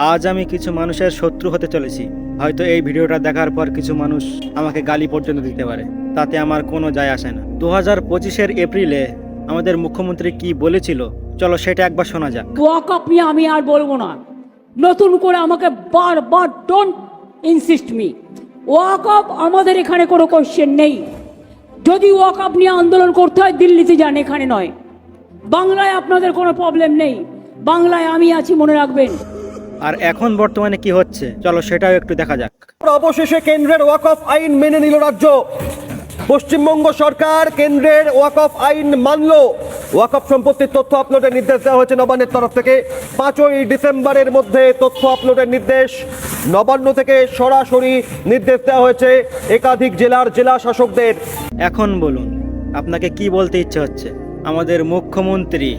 আজ আমি কিছু মানুষের শত্রু হতে চলেছি। হয়তো এই ভিডিওটা দেখার পর কিছু মানুষ আমাকে গালি পর্যন্ত দিতে পারে, তাতে আমার কোনো যায় আসে না। 2025-এর এপ্রিলে আমাদের মুখ্যমন্ত্রী কি বলেছিল, চলো সেটা একবার শোনা যাক। ওয়াকআপ নিয়ে আমি আর বলবো না, নতুন করে আমাকে বারবার ডোন্ট ইনসিস্ট মি। ওয়াকআপ আমাদের এখানে কোনো কোশ্চেন নেই। যদি ওয়াকআপ নিয়ে আন্দোলন করতে হয় দিল্লিতে যান, এখানে নয়। বাংলায় আপনাদের কোনো প্রবলেম নেই, বাংলায় আমি আছি, মনে রাখবেন। আর এখন বর্তমানে কি হচ্ছে চলো সেটাও একটু দেখা যাক। অবশেষে কেন্দ্রের ওয়াকফ আইন মেনে নিল রাজ্য। পশ্চিমবঙ্গ সরকার কেন্দ্রের ওয়াকফ আইন মানল। ওয়াকফ সম্পত্তির তথ্য আপলোডের নির্দেশ দেওয়া হয়েছে নবান্নের তরফ থেকে। 5ই ডিসেম্বরের মধ্যে তথ্য আপলোডের নির্দেশ নবান্ন থেকে সরাসরি নির্দেশ দেওয়া হয়েছে একাধিক জেলার জেলা শাসকদের। এখন বলুন আপনাকে কি বলতে ইচ্ছে হচ্ছে। আমাদের মুখ্যমন্ত্রী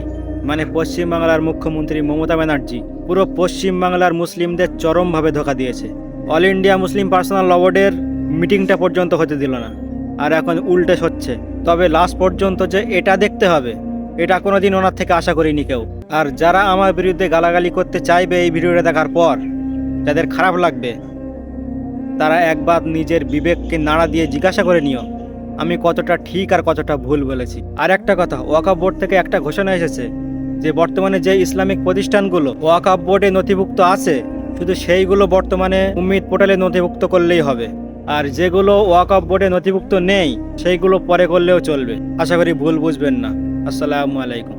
মানে পশ্চিমবাংলার মুখ্যমন্ত্রী মমতা ব্যানার্জি পুরো পশ্চিমবাংলার মুসলিমদের চরমভাবে ধোঁকা দিয়েছে। অল ইন্ডিয়া মুসলিম পার্সোনাল ল বোর্ডের মিটিংটা পর্যন্ত হতে দিল না, আর এখন উল্টে হচ্ছে। তবে লাস্ট পর্যন্ত যে এটা দেখতে হবে, এটা কোনোদিন ওনার থেকে আশা করিনি কেউ। আর যারা আমার বিরুদ্ধে গালাগালি করতে চাইবে এই ভিডিওটা দেখার পর, যাদের খারাপ লাগবে, তারা একবার নিজের বিবেককে নাড়া দিয়ে জিজ্ঞাসা করে নিও আমি কতটা ঠিক আর কতটা ভুল বলেছি। আর একটা কথা, ওয়াকফ বোর্ড থেকে একটা ঘোষণা এসেছে যে বর্তমানে যে ইসলামিক প্রতিষ্ঠানগুলো ওয়াকফ বোর্ডে নথিভুক্ত আছে, শুধু সেইগুলো বর্তমানে উম্মিদ পোর্টালে নথিভুক্ত করলেই হবে। আর যেগুলো ওয়াকফ বোর্ডে নথিভুক্ত নেই সেইগুলো পরে করলেও চলবে। আশা করি ভুল বুঝবেন না। আসসালামু আলাইকুম।